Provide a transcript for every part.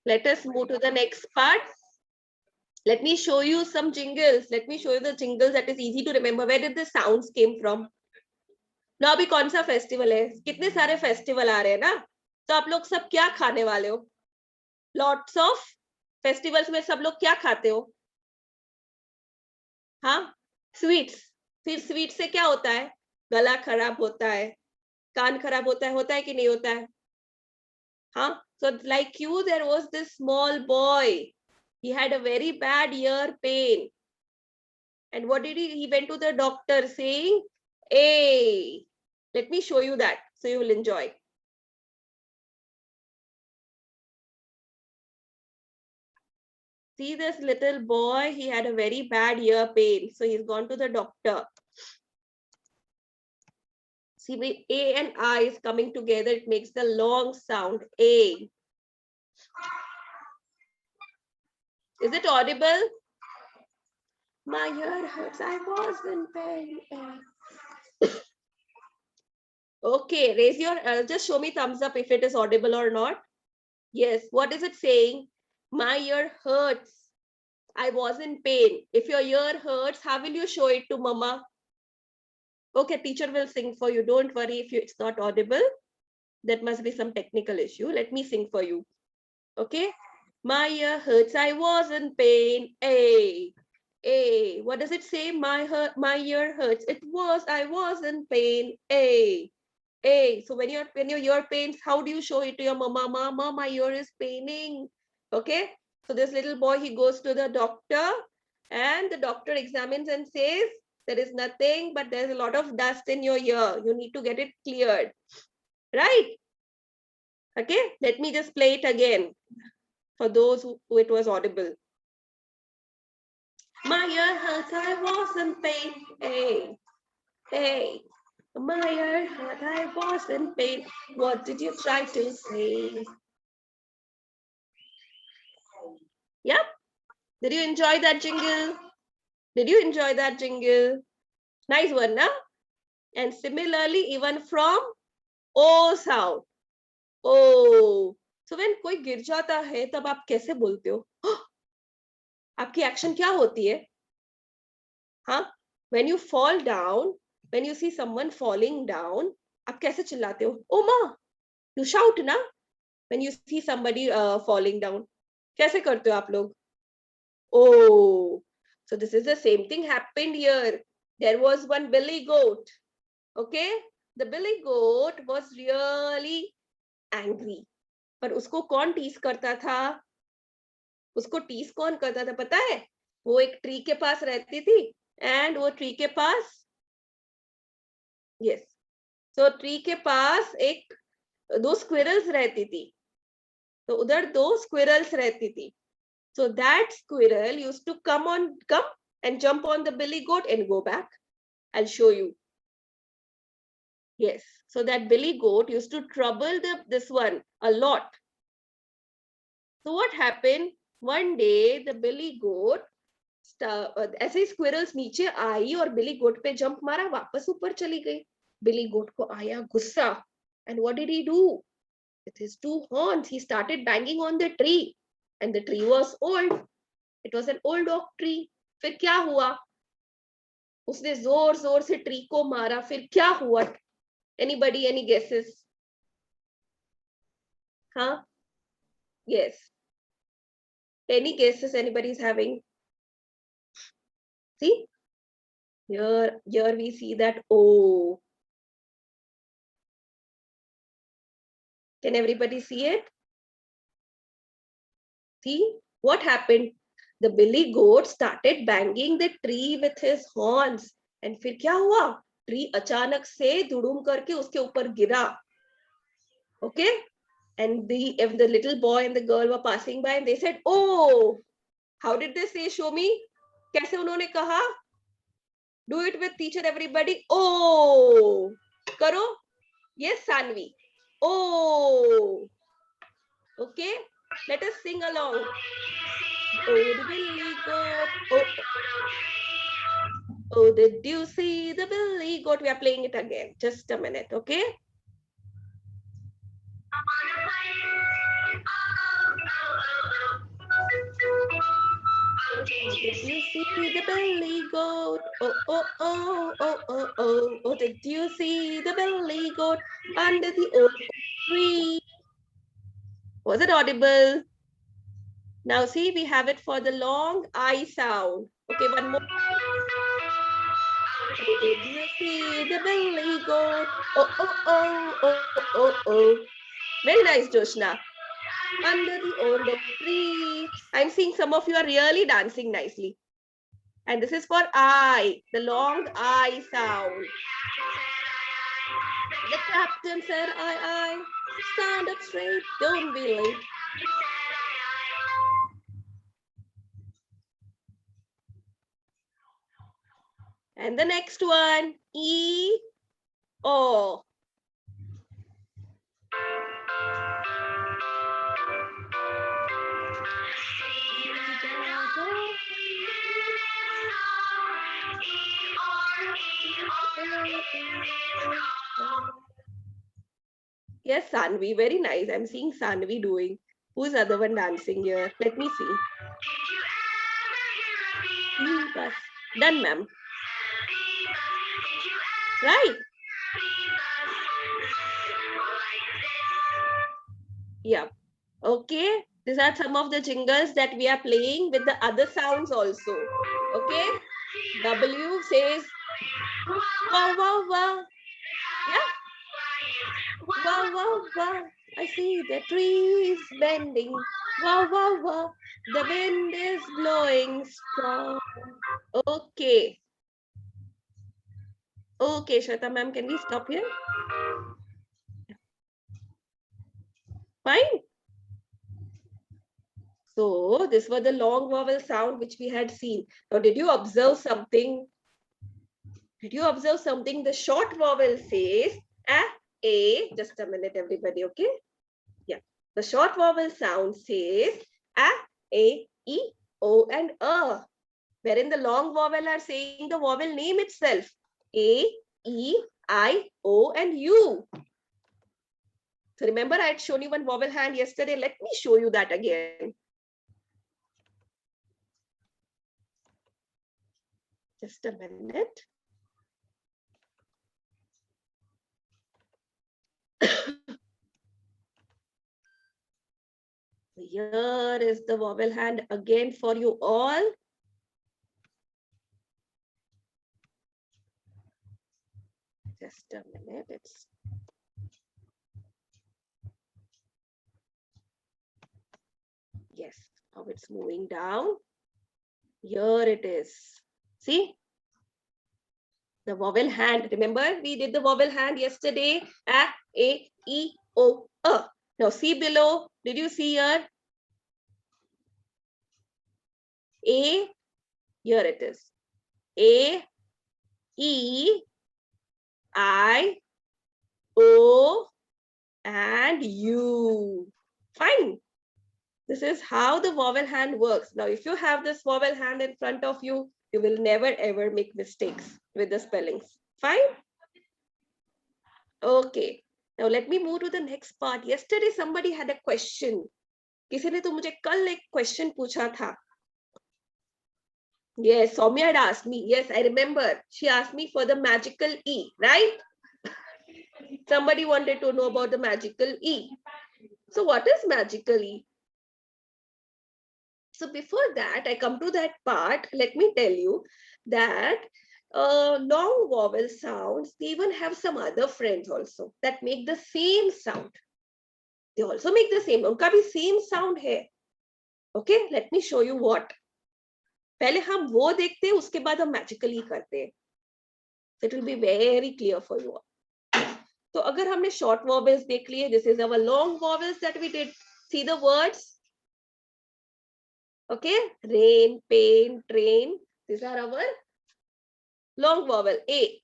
Let us move to the next part. Let me show you some jingles. Let me show you the jingles that is easy to remember. Where did the sounds came from? Now अभी कौन सा festival है? कितने सारे festival आ रहे हैं ना? तो आप लोग सब क्या खाने वाले हो? Lots of festivals में सब लोग क्या खाते हो? हाँ, स्वीट्स. फिर स्वीट से क्या होता है? गला खराब होता है, कान खराब होता है कि नहीं होता है? हाँ, so like you, there was this small boy. He had a very bad ear pain. And what did he? He went to the doctor saying, hey, let me show you that so you will enjoy. See this little boy, he had a very bad ear pain. So he's gone to the doctor. See, the A and I is coming together. It makes the long sound A. Is it audible? My ear hurts. I was in pain. Okay, raise your, just show me thumbs up if it is audible or not. Yes, what is it saying? My ear hurts. I was in pain. If your ear hurts, how will you show it to mama? Okay, teacher will sing for you. Don't worry if it's not audible. That must be some technical issue. Let me sing for you. Okay. My ear hurts. I was in pain. A. A. What does it say? My ear hurts. I was in pain. A. A. So when your ear pains, how do you show it to your mama? Mama, my ear is paining. Okay. So this little boy, he goes to the doctor and the doctor examines and says, there is nothing, but there's a lot of dust in your ear. You need to get it cleared. Right? Okay. Let me just play it again for those who it was audible. My ear hurts, I was in pain. Hey, hey. My ear hurt, I was in pain. What did you try to say? Yep. Did you enjoy that jingle? Did you enjoy that jingle? Nice one, na? And similarly, even from O sound. O. So when कोई गिर जाता है, तब आप कैसे बोलते हो? आपकी एक्शन क्या होती है? हाँ? When you fall down, when you see someone falling down, आप कैसे चिल्लाते हो? Oh ma, you shout ना? When you see somebody falling down, कैसे करते हो आप लोग? Oh, so this is the same thing happened here. There was one billy goat. Okay, the billy goat was really angry. पर उसको कौन टीस करता था? उसको टीस कौन करता था पता है? वो एक ट्री के पास रहती थी एंड वो ट्री के पास यस सो ट्री के पास एक दो स्क्विरल्स रहती थी तो उधर दो स्क्विरल्स रहती थी so that squirrel used to come and jump on the billy goat and go back. I'll show you. Yes, so that billy goat used to trouble this one a lot. So what happened? One day the billy goat ऐसे ही squirrels नीचे आई और बिली गोट पे jump मारा वापस ऊपर चली गई बिली गोट को आया गुस्सा and what did he do with his two horns he started banging on the tree and the tree was old it was an old oak tree फिर क्या हुआ उसने जोर जोर से ट्री को मारा फिर क्या हुआ anybody any guesses huh yes any guesses anybody's having see here we see that oh can everybody see it see what happened the billy goat started banging the tree with his horns and फिर क्या हुआ tree अचानक से दुड़ूम करके उसके ऊपर गिरा okay and the little boy and the girl were passing by and they said oh how did they say show me कैसे उन्होंने कहा do it with teacher everybody oh करो yes Sanvi oh okay let us sing along oh the billy goat oh oh did you see the billy goat we are playing it again just a minute okay see the billy goat? Oh, oh, oh, oh, oh, oh. Oh, did you see the billy goat under the old tree? Was it audible? Now see, we have it for the long I sound. Okay, one more. Oh, did you see the billy goat? Oh, oh, oh, oh, oh, oh. Very nice, Joshna. Under the old oak tree. I'm seeing some of you are really dancing nicely. And this is for I, the long I sound. The captain said, I. Stand up straight, don't be late. And the next one, E, O. Yes, Sanvi, very nice. I'm seeing Sanvi doing. Who's the other one dancing here? Let me see. Bus. Done, ma'am. Right. Yeah. Okay. These are some of the jingles that we are playing with the other sounds also. Okay. W says wow, wow, wow. Yeah. Wow, wow, wow. I see the trees bending. Wow, wow, wow. The wind is blowing strong. Okay. Okay, Shweta ma'am, can we stop here? Fine. So this was the long vowel sound which we had seen. Now, did you observe something? Did you observe something? The short vowel says a. Just a minute, everybody, okay? Yeah. The short vowel sound says a, e, o, and a. Wherein the long vowel are saying the vowel name itself. A, E, I, O, and U. So remember I had shown you one vowel hand yesterday. Let me show you that again. Just a minute. Here is the vowel hand again for you all. Just a minute. It's yes, how it's moving down. Here it is. See? The vowel hand. Remember, we did the vowel hand yesterday. A, E, O, A. Now see below. Did you see here? A, here it is. A, E, I, O, and U. Fine. This is how the vowel hand works. Now, if you have this vowel hand in front of you, you will never ever make mistakes with the spellings. Fine? Okay. Now, let me move to the next part. Yesterday, somebody had a question. किसी ने तो मुझे कल एक question पूछा था. Yes, Soumya had asked me. Yes, I remember. She asked me for the magical E, right? Somebody wanted to know about the magical E. So what is magical E? So before that, I come to that part, let me tell you that long vowel sounds, they even have some other friends also that make the same sound. They also make the same, unka bhi same sound hai. Okay, let me show you what. पहले हम वो देखते हैं, उसके बाद हम magically करते हैं. So it will be very clear for you all. तो अगर हमने short vowels देख लिए, this is our long vowels that we did. See the words. Okay, rain, pain, train. These are our long vowel A.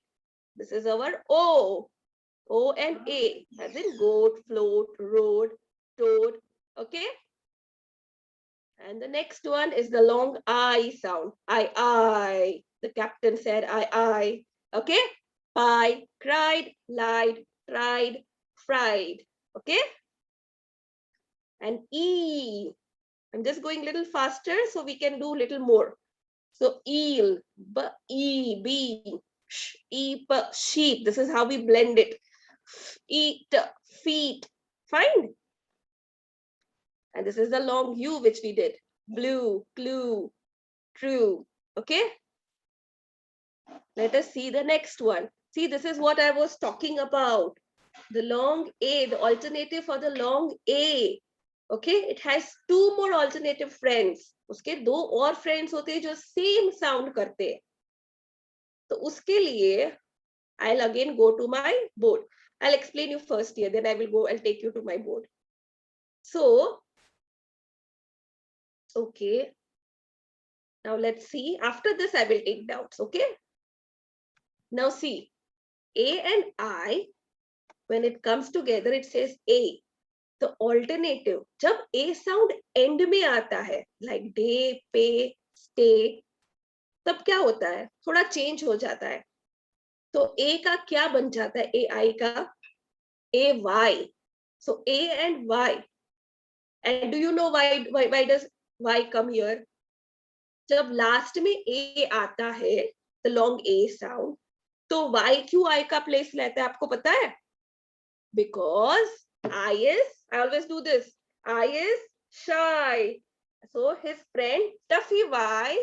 This is our O. O and A, as in goat, float, road, toad. Okay. And the next one is the long I sound. I. The captain said I. Okay. Pie, cried, lied, tried, fried. Okay. And E. I'm just going a little faster so we can do a little more. So eel, b, sheep. This is how we blend it. Eat, feet. Fine. And this is the long U which we did. Blue, clue, true. Okay. Let us see the next one. See, this is what I was talking about. The long A, the alternative for the long A. Okay, it has two more alternative friends. उसके दो और friends होते हैं जो same sound करते हैं. तो उसके लिए I'll again go to my board. I'll explain you first here, then I will go and take you to my board. So, okay. Now let's see. After this, I will take doubts. Okay. Now see, A and I, when it comes together, it says A. The alternative, जब A sound end में आता है, like day, pay, stay, तब क्या होता है? थोड़ा change हो जाता है. तो A का क्या बन जाता है? AI का AY. So A and Y. And do you know why does Y come here? जब last में A आता है, the long A sound, तो Y क्यों I का place लेता है? आपको पता है? Because I always do this. I is shy. So his friend Stuffy Y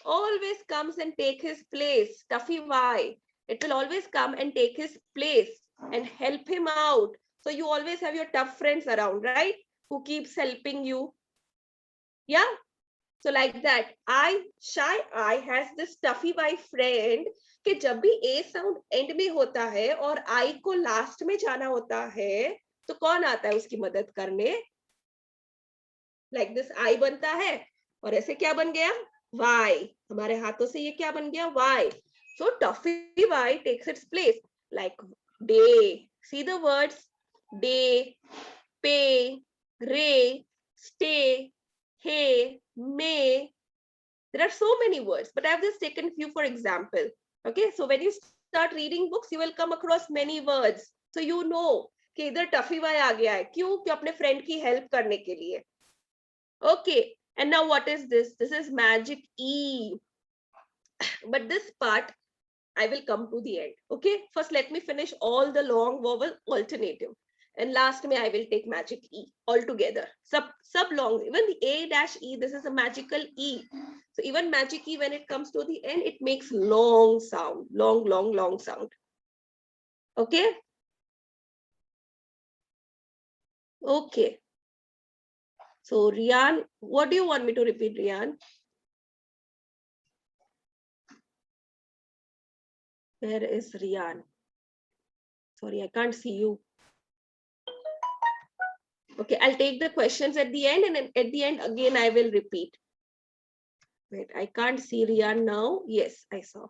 always comes and take his place. Stuffy Y. It will always come and take his place and help him out. So you always have your tough friends around, right? Who keeps helping you. Yeah. So like that, shy I has this Stuffy Y friend कि जब भी A sound end में होता है और I को last में जाना होता है, तो कौन आता है उसकी मदद करने? Like this I बनता है और ऐसे क्या बन गया? Y. हमारे हाथों से ये क्या बन गया? Y. So Stuffy Y takes its place. Like day. See the words? Day, pay, ray, stay, hey, may. There are so many words, but I've just taken few for example. Okay, so when you start reading books, you will come across many words. So you know कि इधर Tuffy Y आ गया है. क्यों? कि अपने friend की help करने के लिए. Okay, and now what is this? This is magic E. But this part, I will come to the end. Okay, first let me finish all the long vowel alternative. And last me, I will take magic E altogether. Sub long, even the A-E, this is a magical E. So even magic E, when it comes to the end, it makes long sound, long sound. Okay. Okay. So Rian, what do you want me to repeat, Rian? Where is Rian? Sorry, I can't see you. Okay, I'll take the questions at the end, and then at the end again I will repeat. Wait, I can't see Rian now. Yes, I saw.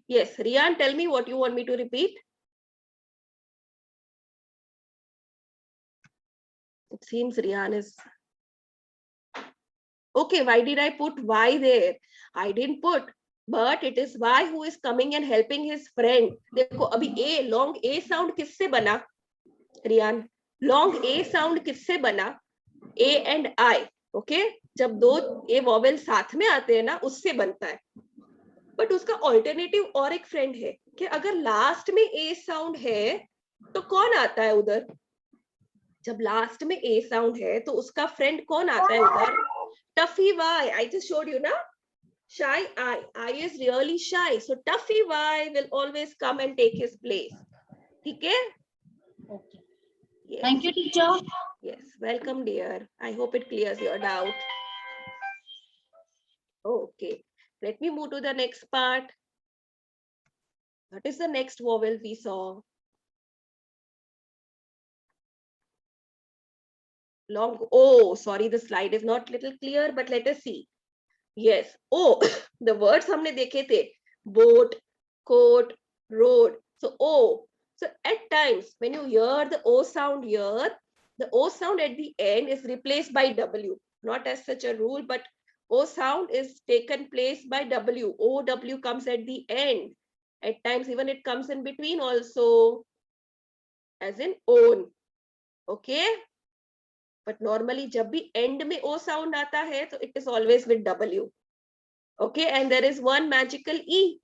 Yes, Rian, tell me what you want me to repeat. It seems Rian is... Okay, why did I put Y there? I didn't put, but it is Y who is coming and helping his friend. देखो अभी A, long A sound किससे बना? Rian, long A sound किससे बना? A and I. Okay, जब दो A vowel साथ में आते हैं ना, उससे बनता है. बट उसका ऑल्टरनेटिव और एक फ्रेंड है कि अगर लास्ट में ए साउंड है तो कौन आता है उधर? जब लास्ट में ए साउंड है तो उसका फ्रेंड कौन आता है उधर? Tuffy why. I just showed you ना. Shy I is really shy, so Tuffy Y will always come and take his place. ठीक है? Okay. Yes. Thank you, teacher. Yes, welcome, dear. I hope it clears your doubt. Okay, let me move to the next part. What is the next vowel we saw? Long O. Sorry, the slide is not little clear, but let us see. Yes, O. The words हमने देखे थे. Boat, coat, road. So O. So at times when you hear the O sound here, the O sound at the end is replaced by W. Not as such a rule, but O sound is taken place by W. OW comes at the end. At times even it comes in between also, as in own. Okay. but normally जब भी end में O sound आता है तो it is always with W. Okay, and there is one magical E.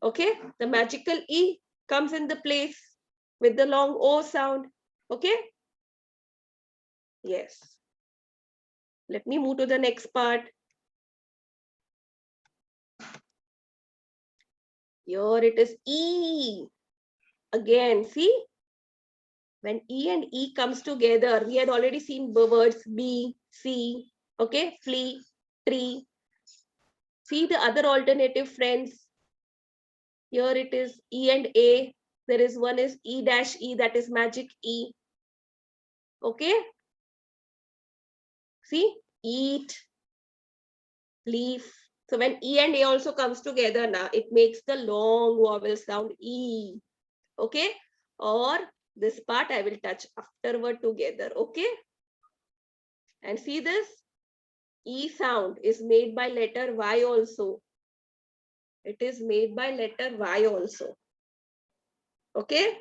Okay, the magical E comes in the place with the long O sound. Okay, yes. Let me move to the next part. Here it is E. Again, see, when E and E comes together, we had already seen the words B, C, okay, flea, tree. See the other alternative, friends. Here it is E and A. There is one is E dash E, that is magic E. Okay. See, eat, leaf. So when E and A also comes together now, it makes the long vowel sound E. Okay. Or this part I will touch afterward together. Okay. And see this? E sound is made by letter Y also. It is made by letter Y also. Okay.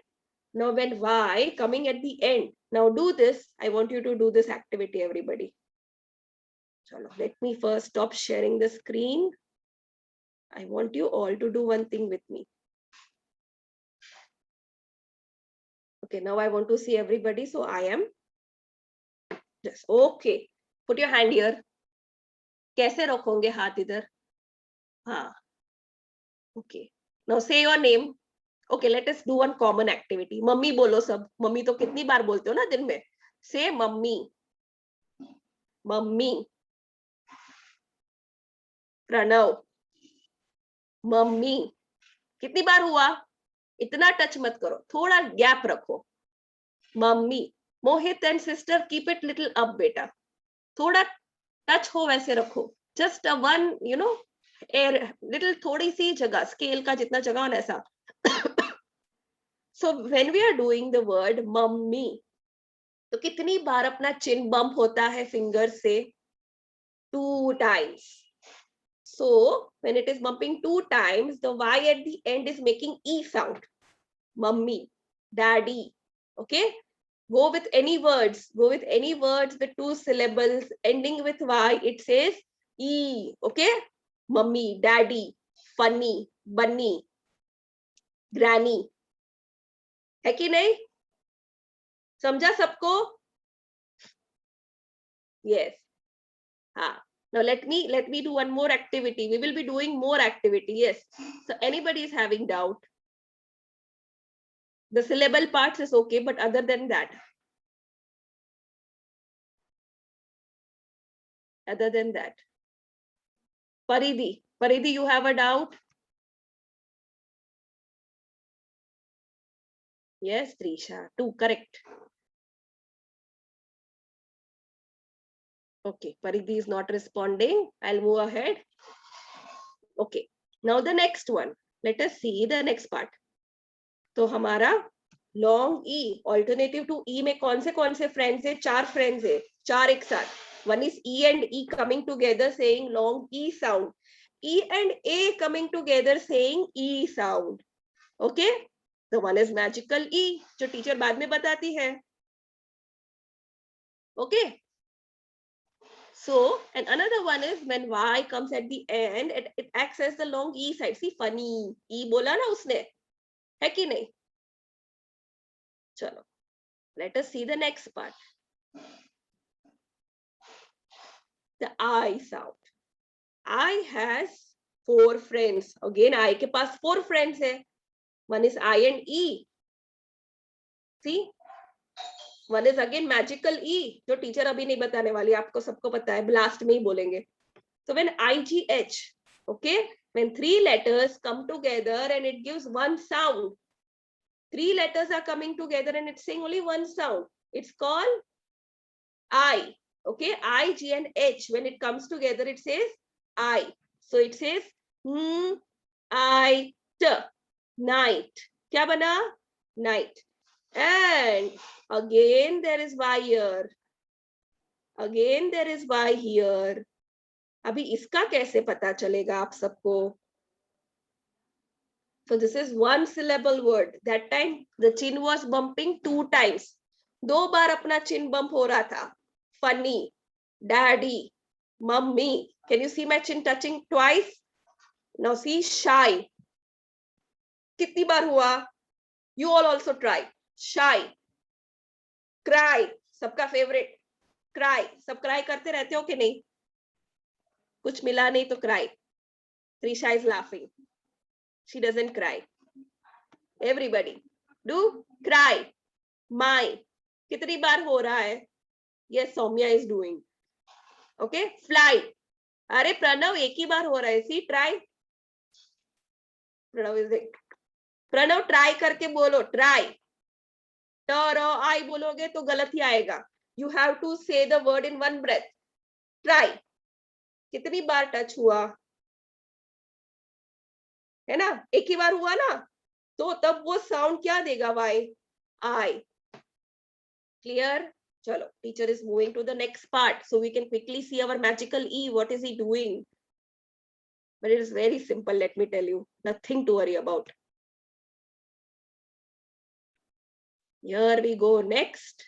Now when Y coming at the end, now do this. I want you to do this activity, everybody. Chalo, let me first stop sharing the screen. I want you all to do one thing with me. Okay, now I want to see everybody. So I am just okay. Put your hand here. कैसे रखोगे हाथ इधर? हाँ. Okay. Now say your name. Okay, let us do one common activity. Mummy बोलो सब. Mummy तो कितनी बार बोलते हो ना दिन में? Say mummy. Mummy. Pranav. Mummy. कितनी बार हुआ? इतना टच मत करो, थोड़ा गैप रखो. Mummy. Mohit and sister keep it little up बेटा, थोड़ा टच हो वैसे रखो. Just a one you know air little, थोड़ी सी जगह, स्केल का जितना जगह हो ऐसा. So when we are doing the word mummy, तो कितनी बार अपना चिन बम्प होता है फिंगर से? 2 times. So when it is bumping 2 times, the Y at the end is making E sound. Mummy, daddy. Okay. Go with any words. Go with any words with 2 syllables ending with Y. It says E. Okay. Mummy, daddy, funny, bunny, granny. है कि नहीं? समझा सबको? Yes. हाँ. Now let me do one more activity. We will be doing more activity. Yes. So anybody is having doubt? The syllable parts is okay, but other than that, Paridhi, you have a doubt? Yes, Trisha, 2, correct. Okay, Paridhi is not responding. I'll move ahead. Okay, now the next one. Let us see the next part. तो हमारा long E, alternative to E में कौन से friends है? 4 friends है, 4 एक साथ. One is E and E coming together saying long E sound. E and A coming together saying E sound. Okay, the one is magical E, जो teacher बाद में बताती है. Okay. So, and another one is when Y comes at the end, it acts as the long E side. See, funny. E बोला ना उसने, है कि नहीं? चलो, let us see the next part. The I sound. I has 4 friends. Again, I के पास 4 friends है. One is I and E. See? One is again magical E, जो टीचर अभी नहीं बताने वाली, आपको सबको पता है, लास्ट में ही बोलेंगे. So when IGH, okay, when 3 letters come together and it gives one sound, 3 letters are coming together and it's saying only one sound. It's called I. Okay, I, G, and H. When it comes together, it says I. So it says I, T, night. क्या बना? Night. And again there is Y here. Again there is Y here. अभी इसका कैसे पता चलेगा आप सबको? So this is one syllable word. That time the chin was bumping 2 times. 2 बार अपना chin bump हो रहा था. Funny, daddy, mummy. Can you see my chin touching twice? Now see shy. कितनी बार हुआ? You all also try. Shy. Cry. सबका favorite. Cry. सब cry करते रहते हो कि नहीं? कुछ मिला नहीं तो cry. Trisha is laughing. She doesn't cry. Everybody do cry. My. कितनी बार हो रहा है? Yes, Soumya is doing. Okay, fly. अरे प्रणव एक ही बार हो रहा है. See, try. Pranav is it? Pranav try करके बोलो. ट्राई. आई बोलोगे तो गलत ही आएगा. You have to say the word in one breath. Try. कितनी बार टच हुआ है ना? एक ही बार हुआ ना, तो तब वो साउंड क्या देगा? वाई. आई. क्लियर? चलो, teacher is moving to the next part so we can quickly see our magical E. What is he doing? But it is very simple, let me tell you. Nothing to worry about. Here we go next.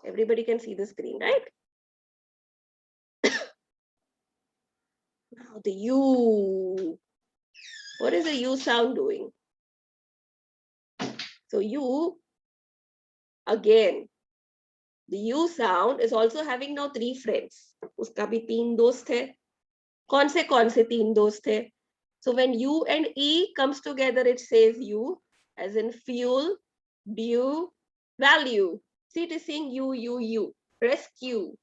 Everybody can see the screen, right? Now the U. What is the U sound doing? So U, again, the U sound is also having now 3 friends. Uska bhi 3 dost hai. कौन से 3 दोस्त थे? So when U and E comes together, it says U, as in fuel, due, value. See, it is saying U. Rescue.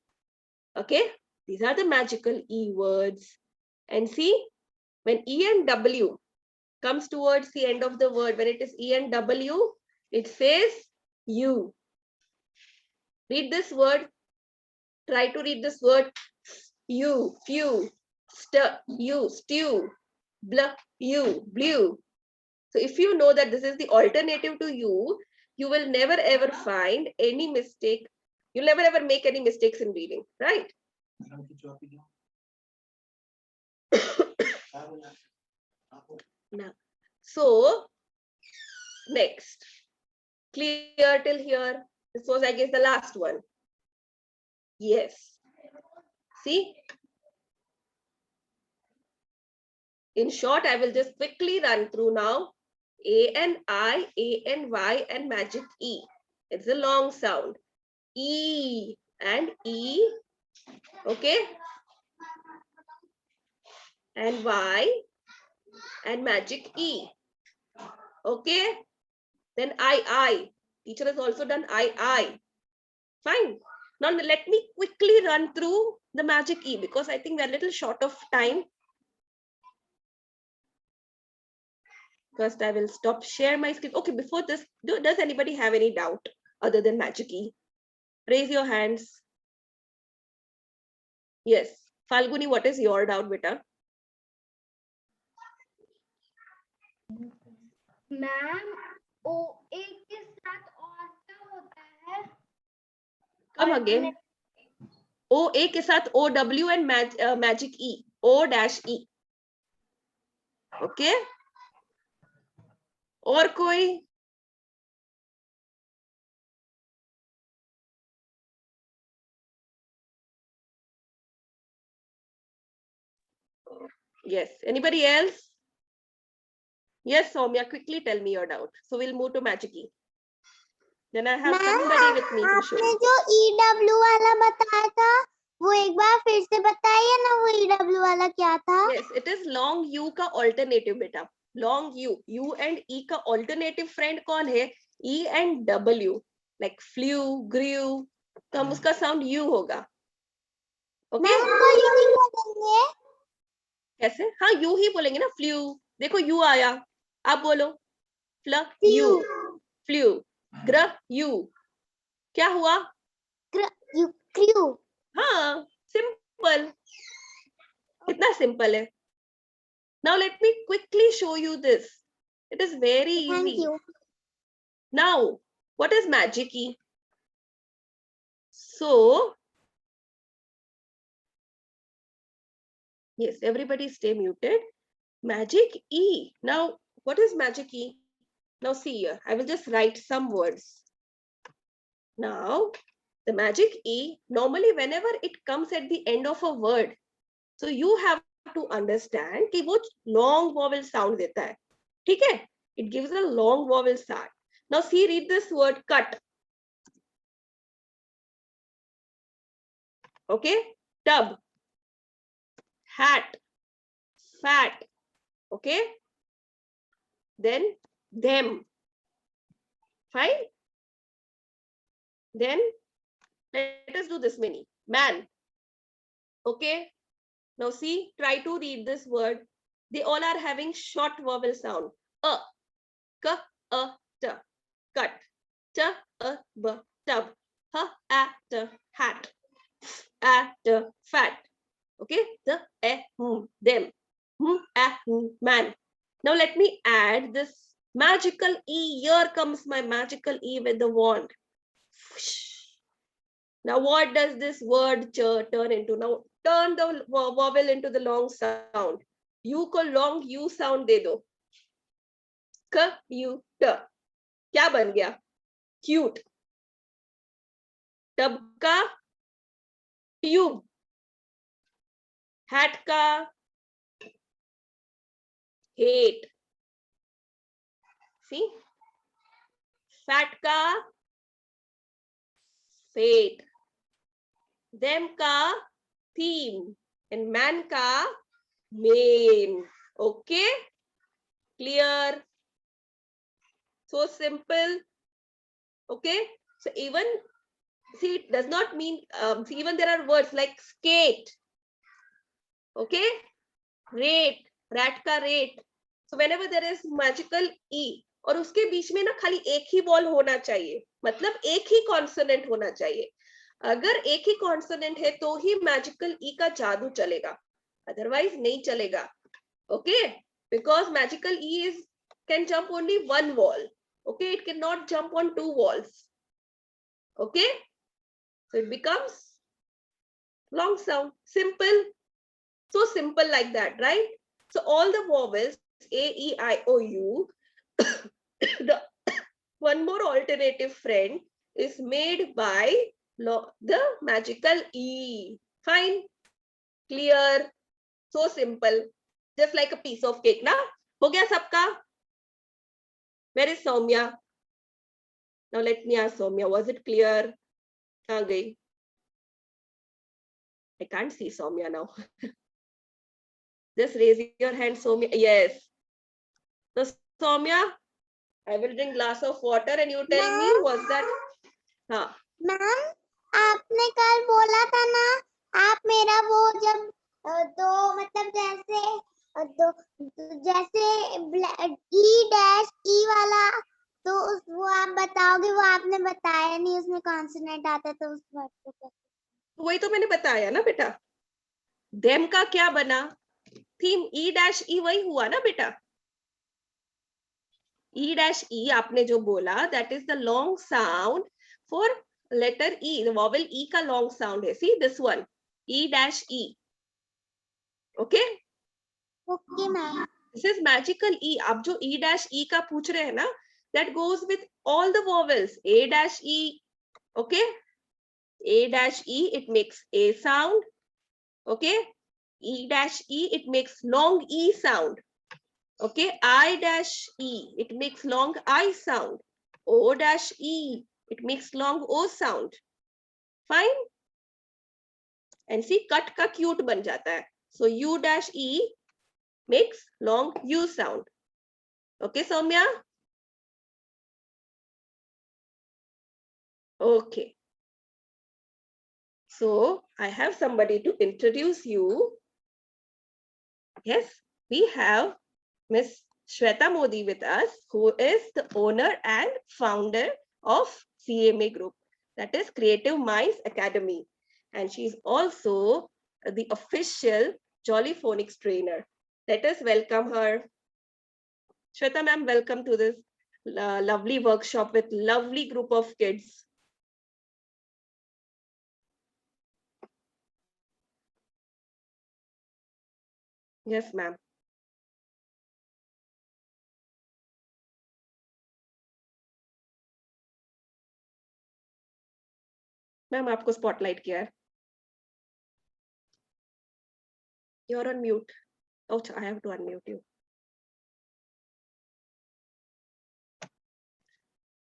Okay, these are the magical E words. And see, when E and W comes towards the end of the word, when it is E and W, it says U. Read this word. Try to read this word. U, few. Stew, blue. So if you know that this is the alternative to you will never ever find any mistake. You'll never ever make any mistakes in reading, right? Now, so next, clear till here. This was, I guess, the last one. Yes. See? In short, I will just quickly run through now. A and I, A and Y, and magic E. It's a long sound. E and E. Okay. And Y and magic E. Okay. Then I. Teacher has also done I. Fine. Now let me quickly run through the magic E because I think we're a little short of time. First, I will stop share my screen. Okay, before this, does anybody have any doubt other than magic E? Raise your hands. Yes. Falguni, what is your doubt, beta? Ma'am OA के साथ और क्या होता है? Come again. OA के साथ OW and magic E. O-E. Okay. और कोई? Yes. Anybody else? Yes, Soumya, quickly tell me your doubt. So we'll move to magic E. Then I have somebody with me to show. आपने जो EW वाला बताया था वो एक बार फिर से बताइए ना, वो EW वाला क्या था? Yes, it is long U का alternative बेटा. Long U and E का alternative friend कौन है? E and W. Like flew, grew. तो हम उसका sound U होगा. Okay? बोलेंगे कैसे? हाँ, U ही बोलेंगे ना. Flew. देखो U आया. आप बोलो. Flew. Flew. U. क्या हुआ? crew. हाँ, simple. कितना simple है. Now let me quickly show you this. It is very easy. Thank you. Now, what is magic E? So, yes, everybody stay muted. Magic E. Now, what is magic E? Now see here, I will just write some words. Now, the magic E, normally whenever it comes at the end of a word, so you have to understand कि वो long vowel sound देता है, ठीक है? It gives a long vowel sound. Now see, read this word cut. Okay, tub, hat, fat. Okay, then them. Fine. Then let us do this many. Man. Okay. Now see, try to read this word. They all are having short vowel sound. A, k, a, t. Cut. T, a, b, tub. H, a, t, hat. F, a, t, fat. Okay. The, a, them. A, man. Now let me add this magical E. Here comes my magical E with the wand. Now what does this word turn into? Now turn the vowel into the long sound. U को long U sound दे दो. K, U, T. क्या बन गया? Cute. Tub का tube. Hat का hate. See? Fat का fate. Them का theme. And man का main. Okay? Clear? So simple. Okay? So even, see, it does not mean, see, even there are words like skate. Okay? Rate. Rat का rate. So whenever there is magical E, और उसके बीच में ना खाली एक ही wall होना चाहिए, मतलब एक ही कॉन्सोनेंट होना चाहिए. अगर एक ही कॉन्सोनेंट है तो ही मैजिकल ई का जादू चलेगा, अदरवाइज नहीं चलेगा. Okay, because magical E is can jump only one wall. Okay, it cannot jump on two walls. Okay, so it becomes long sound. Simple. So simple like that, right? So all the vowels A, E, I, O, U, the one more alternative friend is made by the magical E. Fine, clear, so simple, just like a piece of cake. Na ho gaya sabka? Where is Soumya? Now let me ask Soumya, was it clear? Kahan gayi? I can't see Soumya now. Just raise your hand, Soumya. Yes. So Soumya, I will drink glass of water and you tell me, was that? हाँ. Ma'am, आपने कल बोला था ना, आप मेरा वो जब तो मतलब जैसे ई डैश ई वाला, तो वो आप बताओगे, वो आपने बताया नहीं, उसमें कॉन्सोनेंट आता तो उस वर्ड को कैसे? वही तो मैंने बताया ना बेटा. देम का क्या बना? थीम ई डैश ई वही हुआ ना बेटा. ई डैश ई आपने जो बोला, that is the long sound for letter E. The vowel E का लॉन्ग साउंड है. See this one, E dash E. Okay okay ma'am. This is magical E. आप जो ई डैश ई का पूछ रहे हैं ना, that goes with all the vowels. A dash E. Okay, A dash E, it makes A sound. Okay, E dash E, it makes long E sound. Okay, I dash E, it makes long I sound. O dash E, it makes long O sound. Fine. And see, cut का cute बन जाता है. So U dash E makes long U sound. Okay, Soumya? Okay. So I have somebody to introduce you. Yes, we have Miss Shweta Modi with us, who is the owner and founder of CMA Group, that is Creative Minds Academy. And she's also the official Jolly Phonics trainer. Let us welcome her. Shweta ma'am, welcome to this lovely workshop with lovely group of kids. Yes, ma'am. Ma'am आपको spotlight किया है. You're on mute. Oh, I have to unmute you.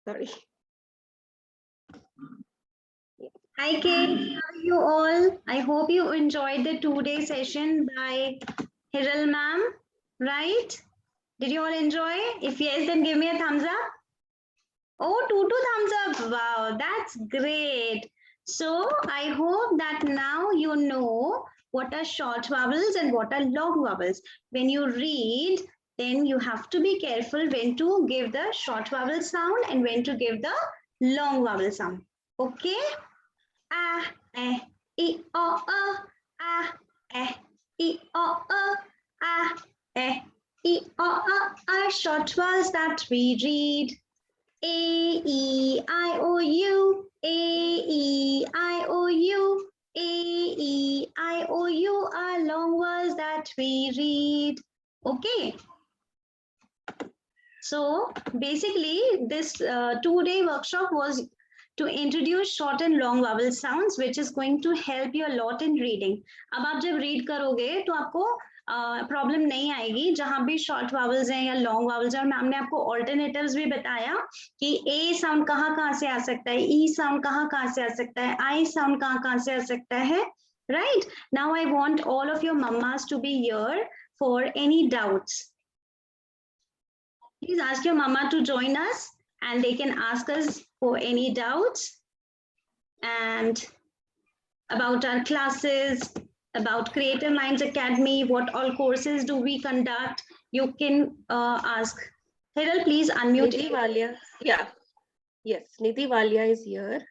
Sorry. Hi kids, how are you all? I hope you enjoyed the 2-day session by Hiral ma'am, right? Did you all enjoy? If yes, then give me a thumbs up. Oh, 2 thumbs up. Wow, that's great. So I hope that now you know what are short vowels and what are long vowels. When you read, then you have to be careful when to give the short vowel sound and when to give the long vowel sound. Okay? Ah, eh, e, o, ah, eh, e, o, ah, eh, e, o, are short vowels that we read. A, E, I, O, U, A, E, I, O, U, A, E, I, O, U are long words that we read. Okay. So basically this 2-day workshop was to introduce short and long vowel sounds, which is going to help you a lot in reading. अब आप जब read करोगे तो आपको problem नहीं आएगी जहां भी शॉर्ट वावल्स हैं या लॉन्ग वावल्स हैं. और मैम ने आपको ऑल्टरनेटिव्स भी बताया कि ए साउंड कहाँ से आ सकता है, ई साउंड कहाँ से आ सकता है, आई साउंड कहाँ से आ सकता है. Right? Now I want all of your mammas to be here for any doubts. Please ask your mama to join us and they can ask us for any doubts and about our classes, about Creative Minds Academy, what all courses do we conduct. You can ask. Hiral, please unmute. Nidhi Walia. Yeah. Yes, Nidhi Walia is here.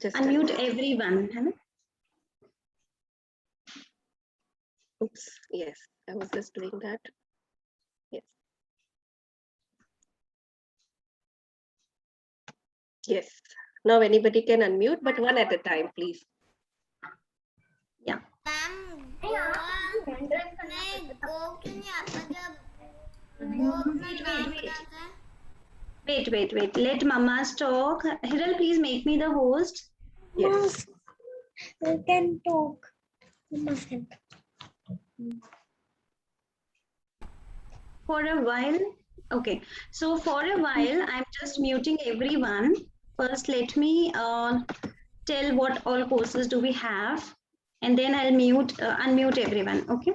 Just unmute everyone. Hai na? Oops. Yes, I was just doing that. Yes. Yes. Now anybody can unmute, but one at a time, please. Yeah. Wait. Let mamas talk. Hiral, please make me the host. Yes. You can talk. For a while. Okay. So for a while, I'm just muting everyone. First, let me tell what all courses do we have, and then I'll unmute everyone. Okay.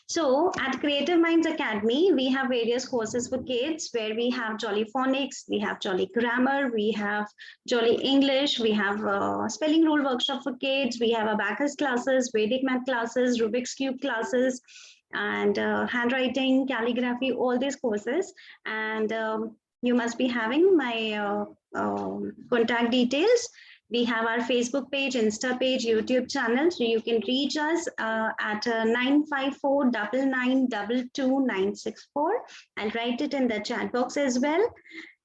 So at Creative Minds Academy, we have various courses for kids where we have Jolly Phonics, we have Jolly Grammar, we have Jolly English, we have spelling rule workshop for kids, we have abacus classes, Vedic math classes, Rubik's Cube classes, and handwriting, calligraphy, all these courses. And you must be having my contact details. We have our Facebook page, Insta page, YouTube channel. So you can reach us at 95499229964. I'll write it in the chat box as well.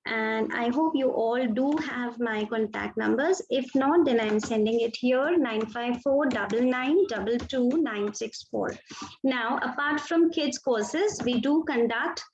And I hope you all do have my contact numbers. If not, then I'm sending it here, 95499229964. Now, apart from kids courses, we do conduct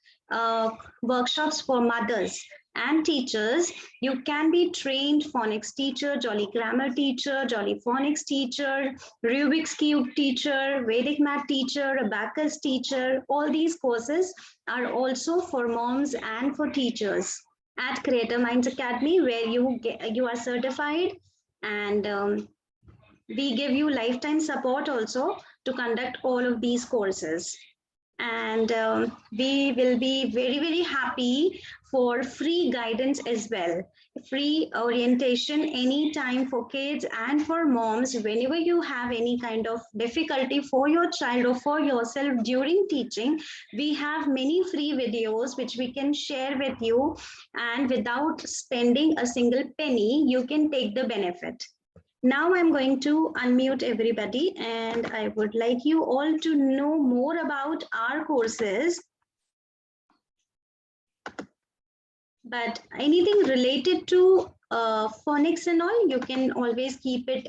workshops for mothers and teachers. You can be trained phonics teacher, Jolly Grammar teacher, Jolly Phonics teacher, Rubik's Cube teacher, Vedic math teacher, abacus teacher. All these courses are also for moms and for teachers at Creative Minds Academy, where you are certified, and we give you lifetime support also to conduct all of these courses. And we will be very, very happy for free guidance as well. Free orientation anytime for kids and for moms. Whenever you have any kind of difficulty for your child or for yourself during teaching, we have many free videos which we can share with you, and without spending a single penny, you can take the benefit. Now I'm going to unmute everybody, and I would like you all to know more about our courses. But anything related to phonics and all, you can always keep it,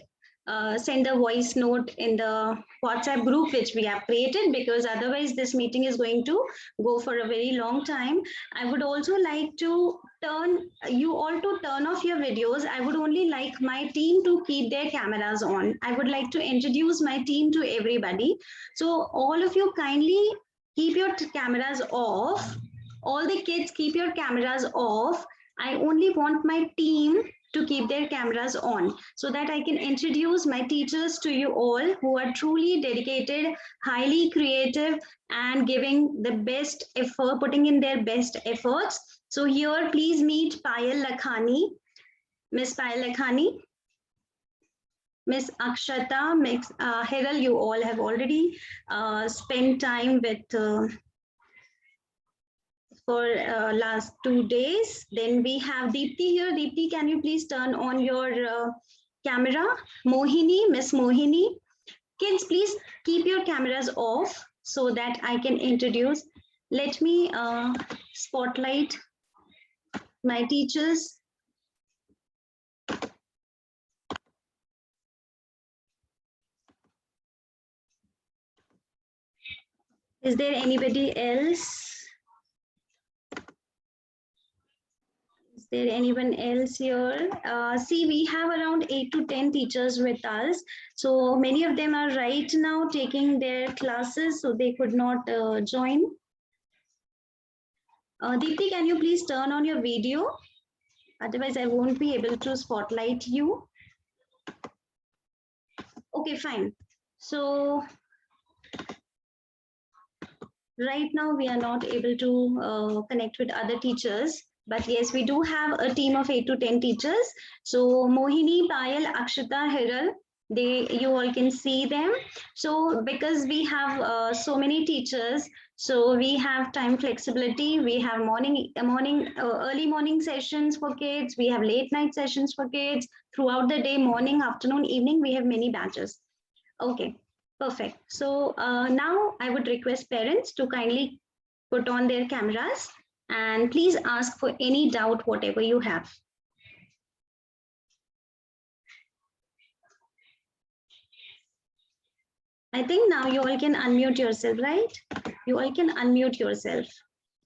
send a voice note in the WhatsApp group which we have created, because otherwise this meeting is going to go for a very long time. I would also like to you all to turn off your videos. I would only like my team to keep their cameras on. I would like to introduce my team to everybody. So all of you kindly keep your cameras off. All the kids keep your cameras off. I only want my team to keep their cameras on so that I can introduce my teachers to you all who are truly dedicated, highly creative, and giving the best effort, putting in their best efforts. So here, please meet Payal Lakhani, Miss Payal Lakhani, Miss Akshata, Miss Hiral, you all have already spent time with for last 2 days. Then we have Deepti here. Deepti, can you please turn on your camera? Mohini, Miss Mohini. Kids, please keep your cameras off so that I can introduce. Let me spotlight my teachers. Is there anybody else? Is there anyone else here? See, we have around 8 to 10 teachers with us. So many of them are right now taking their classes, so they could not join. Deepti, can you please turn on your video? Otherwise, I won't be able to spotlight you. Okay, fine. So right now we are not able to connect with other teachers. But yes, we do have a team of 8 to 10 teachers. So Mohini, Payal, Akshita, Hiral, you all can see them. So because we have so many teachers, so we have time flexibility. We have early morning sessions for kids. We have late night sessions for kids. Throughout the day, morning, afternoon, evening, we have many batches. Okay, perfect. So now I would request parents to kindly put on their cameras and please ask for any doubt, whatever you have. I think now you all can unmute yourself, right? You all can unmute yourself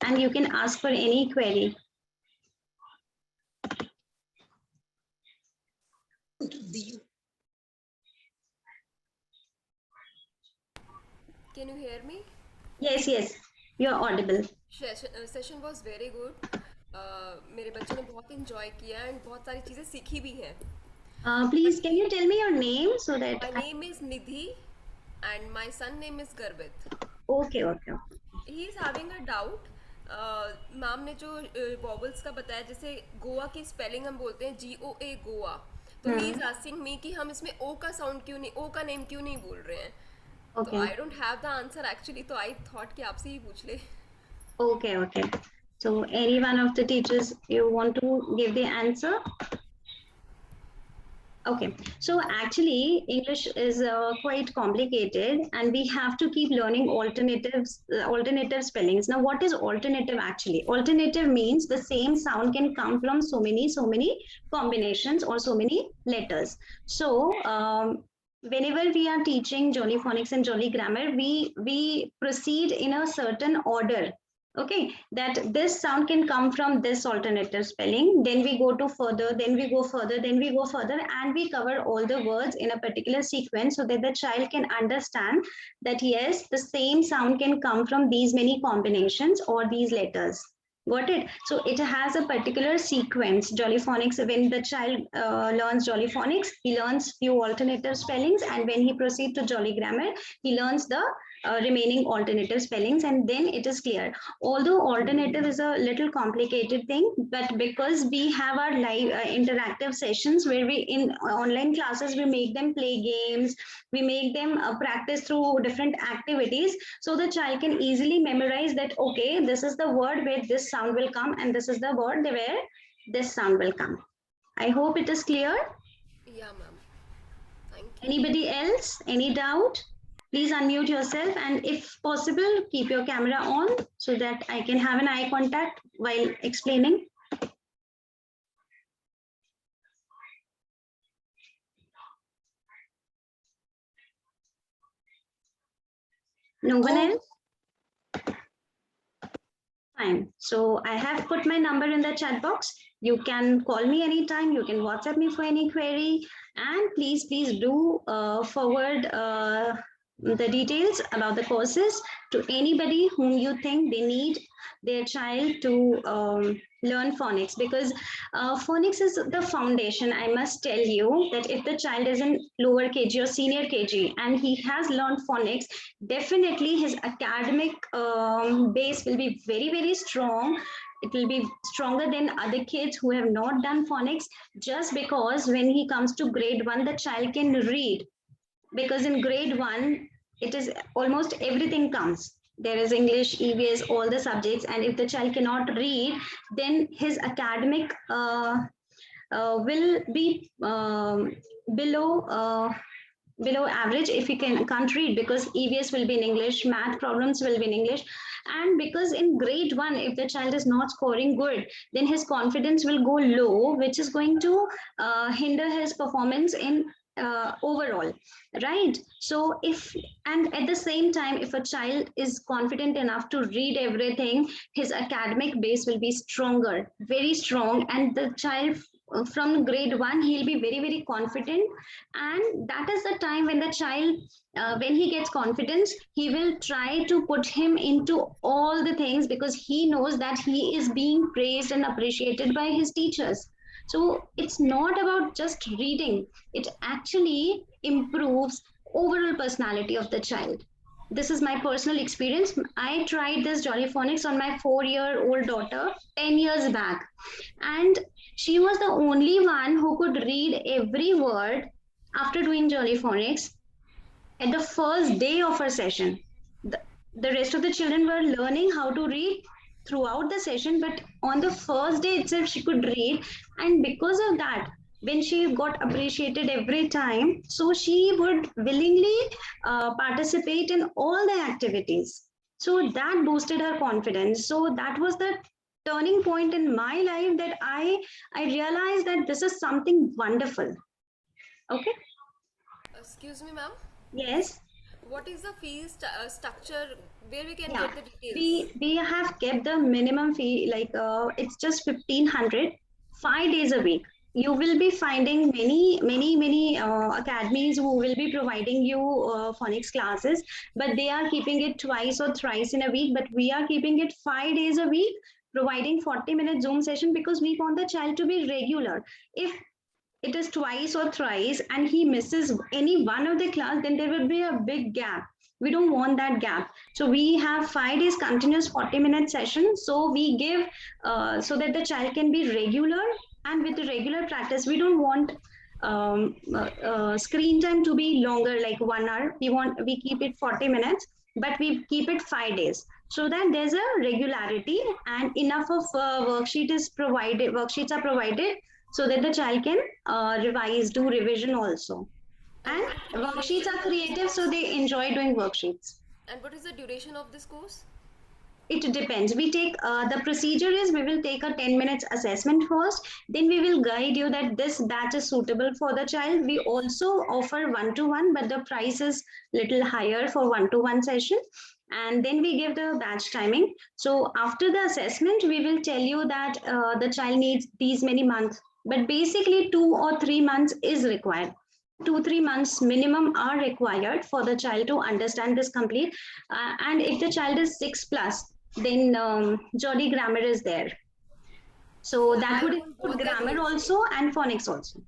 and you can ask for any query. Can you hear me? Yes, yes, you're audible. Session was very good. मेरे बच्चों ने बहुत enjoy किया and बहुत सारी चीजें सीखी भी हैं. Please, can you tell me your name so that My name is Nidhi and my son name is Garvit. Okay. He is having a doubt. Ma'am ने जो वॉवल्स का बताया, जैसे गोवा की स्पेलिंग हम बोलते हैं GOA गोवा, तो ही इज आस्किंग मी कि हम इसमें ओ का साउंड क्यों नहीं, ओ का नेम क्यों नहीं बोल रहे हैं. तो I don't have the answer actually, तो आई थॉट कि आपसे ही पूछ ले. Okay. So any one of the teachers you want to give the answer? Okay, so actually English is quite complicated and we have to keep learning alternative spellings. Now, what is alternative actually? Alternative means the same sound can come from so many combinations or so many letters. So whenever we are teaching Jolly Phonics and Jolly Grammar, we proceed in a certain order. Okay, that this sound can come from this alternative spelling, then we go to further, then we go further, then we go further, and we cover all the words in a particular sequence so that the child can understand that yes, the same sound can come from these many combinations or these letters. Got it? So it has a particular sequence. Jolly Phonics, when the child learns Jolly Phonics, he learns few alternative spellings, and when he proceeds to Jolly Grammar, he learns the remaining alternative spellings, and then it is clear. Although alternative is a little complicated thing, but because we have our live interactive sessions where we in online classes, we make them play games, we make them practice through different activities, so the child can easily memorize that, okay, this is the word where this sound will come and this is the word where this sound will come. I hope it is clear. Yeah, ma'am. Thank you. Anybody else? Any doubt? Please unmute yourself and if possible, keep your camera on so that I can have an eye contact while explaining. No one else? Fine. anytime. So I have put my number in the chat box. You can call me anytime. You can WhatsApp me for any query. And please do forward the details about the courses to anybody whom you think they need their child to learn phonics, because phonics is the foundation. I must tell you that if the child is in lower KG or senior KG and he has learned phonics, definitely his academic base will be very strong. It will be stronger than other kids who have not done phonics, just because when he comes to grade 1, the child can read, because in grade 1 it is almost everything comes. There is English, EVS, all the subjects, and if the child cannot read, then his academic will be below average if he can't read, because EVS will be in English, math problems will be in English. And because in grade 1, if the child is not scoring good, then his confidence will go low, which is going to hinder his performance in overall, right? So and at the same time, if a child is confident enough to read everything, his academic base will be stronger, very strong, and the child from grade 1, he'll be very confident. And that is the time when the child, when he gets confidence, he will try to put him into all the things, because he knows that he is being praised and appreciated by his teachers. So it's not about just reading, it actually improves overall personality of the child. This is my personal experience. I tried this Jolly Phonics on my 4-year-old daughter 10 years back, and she was the only one who could read every word after doing Jolly Phonics at the first day of her session. The rest of the children were learning how to read throughout the session, but on the first day itself she could read. And because of that, when she got appreciated every time, so she would willingly participate in all the activities. So that boosted her confidence. So that was the turning point in my life, that I realized that this is something wonderful. Okay. Excuse me, ma'am. Yes. What is the fee structure where we can Yeah, get the details? we have kept the minimum fee, like it's just 1,500, 5 days a week. You will be finding many academies who will be providing you phonics classes, but they are keeping it twice or thrice in a week. But we are keeping it 5 days a week, providing 40-minute Zoom session, because we want the child to be regular. If it is twice or thrice and he misses any one of the class, then there will be a big gap. We don't want that gap. So we have 5 days continuous 40-minute session. So we give so that the child can be regular, and with the regular practice, we don't want screen time to be longer, like 1 hour. We keep it 40 minutes, but we keep it 5 days, so that there's a regularity and enough of worksheets are provided, so that the child can revise, do revision also. And worksheets are creative, so they enjoy doing worksheets. And what is the duration of this course? It depends. We take the procedure is we will take a 10 minutes assessment first, then we will guide you that this batch is suitable for the child. We also offer 1-to-1, but the price is little higher for 1-to-1 session. And then we give the batch timing. So after the assessment, we will tell you that the child needs these many months, but basically 2 or 3 months is required. 2-3 months minimum are required for the child to understand this complete. And if the child is 6+, then Jolly Grammar is there. So that would include grammar also and phonics also.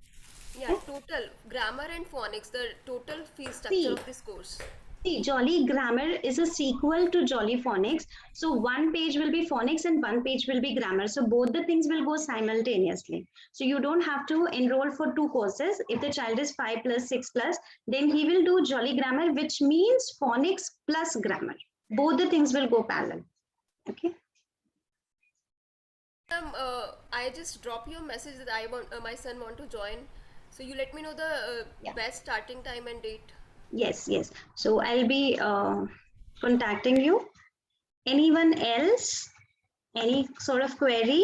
Yeah, total grammar and phonics, the total fee structure of this course. See, Jolly Grammar is a sequel to Jolly Phonics. So one page will be phonics and one page will be grammar. So both the things will go simultaneously. So you don't have to enroll for 2 courses. If the child is 5+, 6+, then he will do Jolly Grammar, which means phonics plus grammar. Both the things will go parallel. Okay. I just drop you a message that I want my son want to join. So you let me know the best starting time and date. Yes. So I'll be contacting you. Anyone else? Any sort of query?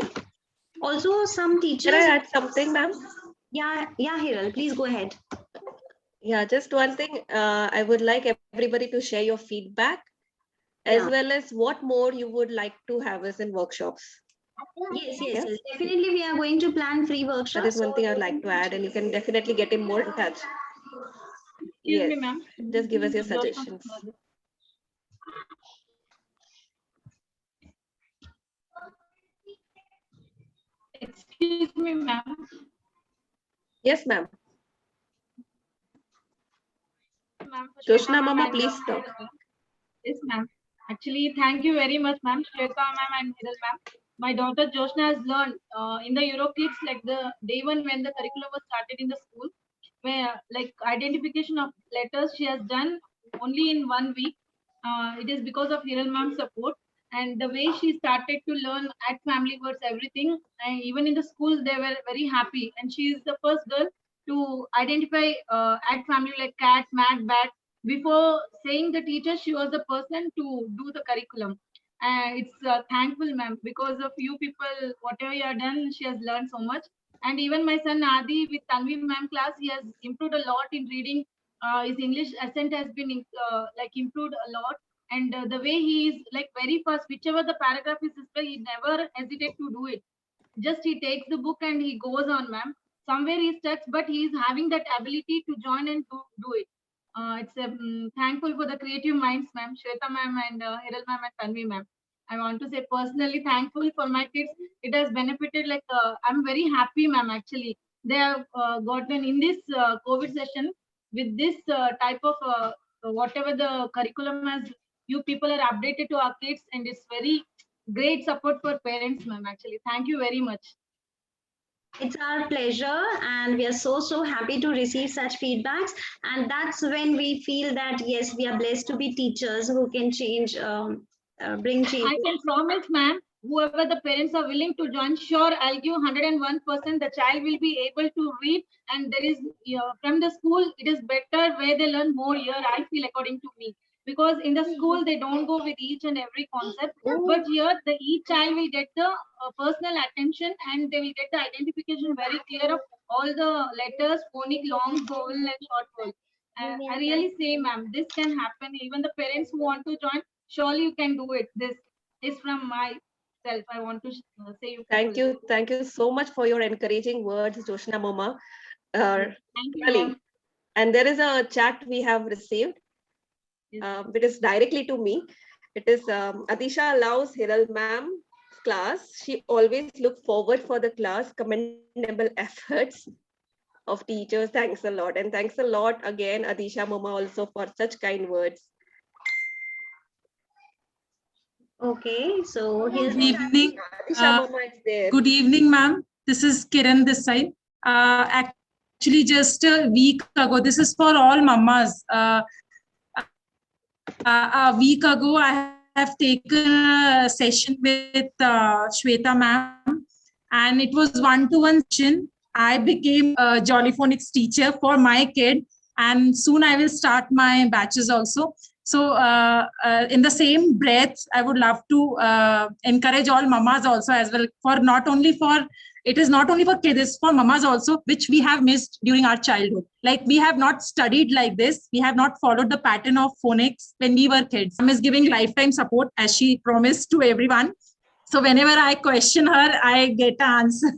Also, some teachers. Can I add something, ma'am? Yeah, Hiral, please go ahead. Yeah, just one thing. I would like everybody to share your feedback. as Yeah. well as what more you would like to have us in workshops. Yes, Yeah. yes, yes. Definitely, we are going to plan free workshops. That is one so thing I'd you like can to add, and you can definitely get him more in touch. Excuse Yes. me, ma'am. Just give us your This is Joshna suggestions. Mother. Excuse me, ma'am. Yes, ma'am. Ma'am, for Joshna Shweta ma'am Mama, and, please Hiral talk. ma'am. Yes, ma'am. Actually, thank you very much, ma'am. Shweta ma'am and Hiral ma'am. My daughter Joshna has learned in the Eurokids, like the day one when the curriculum was started in the school, where like identification of letters she has done only in 1 week. It is because of Hiral ma'am's support and the way she started to learn at family words, everything. And even in the school, they were very happy. And she is the first girl to identify at family like cat, mat, bat. Before saying the teacher, she was the person to do the curriculum. It's thankful, ma'am, because of you people, whatever you have done, she has learned so much. And even my son Adi with Tanvi ma'am class, he has improved a lot in reading. His English accent has been like improved a lot. And the way he is like very fast, whichever the paragraph is displayed, he never hesitate to do it. Just he takes the book and he goes on, ma'am. Somewhere he stuck, but he is having that ability to join and do it. It's thankful for the creative minds, ma'am, Shweta ma'am and Hiral ma'am and Tanvi ma'am. I want to say personally thankful for my kids. It has benefited like I'm very happy, ma'am. Actually, they have gotten in this COVID session with this type of whatever the curriculum has. You people are updated to our kids, and it's very great support for parents, ma'am. Actually, thank you very much. It's our pleasure, and we are so happy to receive such feedbacks. And that's when we feel that yes, we are blessed to be teachers who can change, bring change. I can promise, ma'am, whoever the parents are willing to join, sure, I'll give 101%. The child will be able to read, and there is from the school, it is better where they learn more here. I feel according to me, because in the school they don't go with each and every concept, but here the each child will get the personal attention, and they will get the identification very clear of all the letters, phonic, long vowel, and short vowel. I really say, ma'am, this can happen. Even the parents who want to join, surely you can do it. This is from myself. I want to say you. Thank you. Thank you so much for your encouraging words, Joshna Mama. Thank you, Really. ma'am. And there is a chat we have received. Yes. It is directly to me. It is Adisha allows Hiral ma'am class. She always look forward for the class. Commendable efforts of teachers. Thanks a lot. And thanks a lot again, Adisha Mama, also for such kind words. Okay, so here's Good evening. Adisha Mama is there. Good evening, ma'am. This is Kiran this side. Actually, just a week ago, this is for all mamas. A week ago, I have taken a session with Shweta ma'am, and it was one-to-one session. I became a Jolly Phonics teacher for my kid, and soon I will start my batches also. So in the same breath, I would love to encourage all mamas also as well, for not only for, it is not only for kids, it's for mamas also, which we have missed during our childhood. Like we have not studied like this. We have not followed the pattern of phonics when we were kids. Mom is giving lifetime support as she promised to everyone. So whenever I question her, I get an answer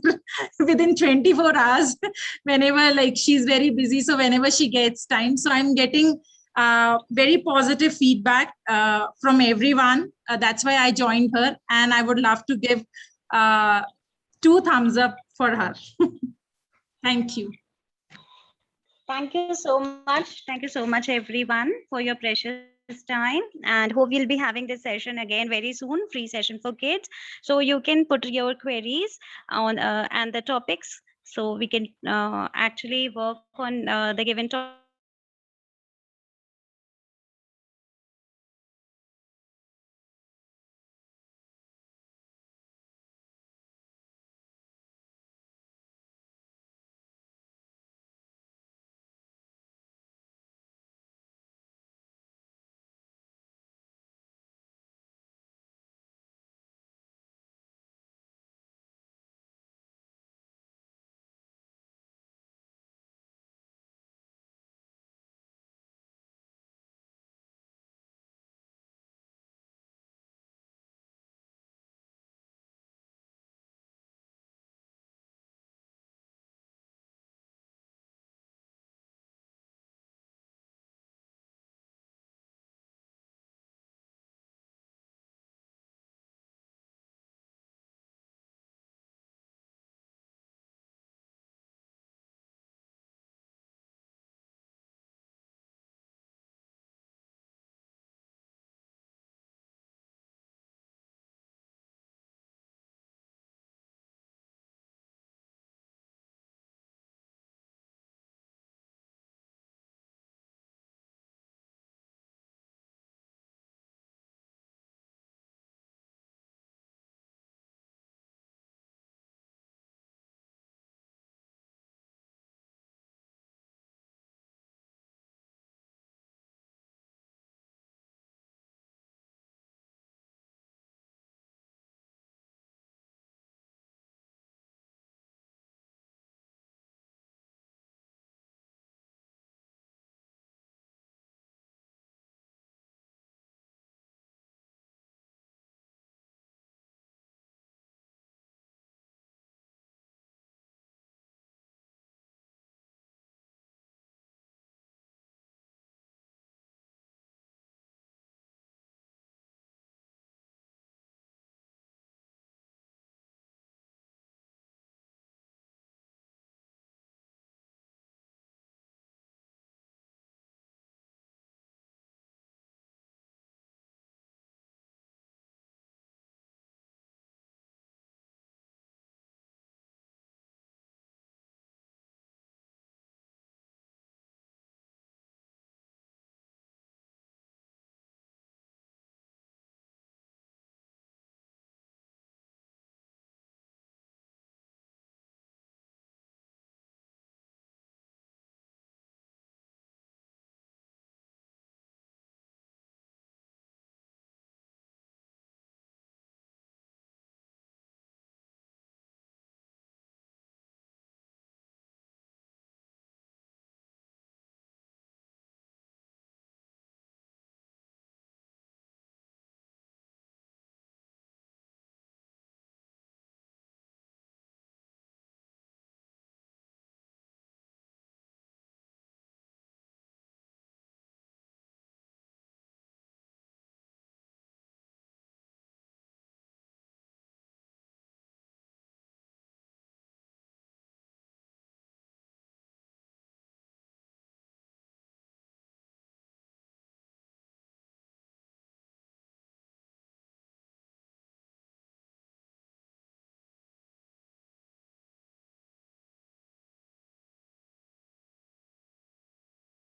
within 24 hours, whenever like she's very busy. So whenever she gets time, so I'm getting very positive feedback from everyone. That's why I joined her, and I would love to give 2 thumbs up for her. Thank you. Thank you so much. Thank you so much, everyone, for your precious time. And hope we'll be having this session again very soon, free session for kids. So you can put your queries on and the topics. So we can actually work on the given topic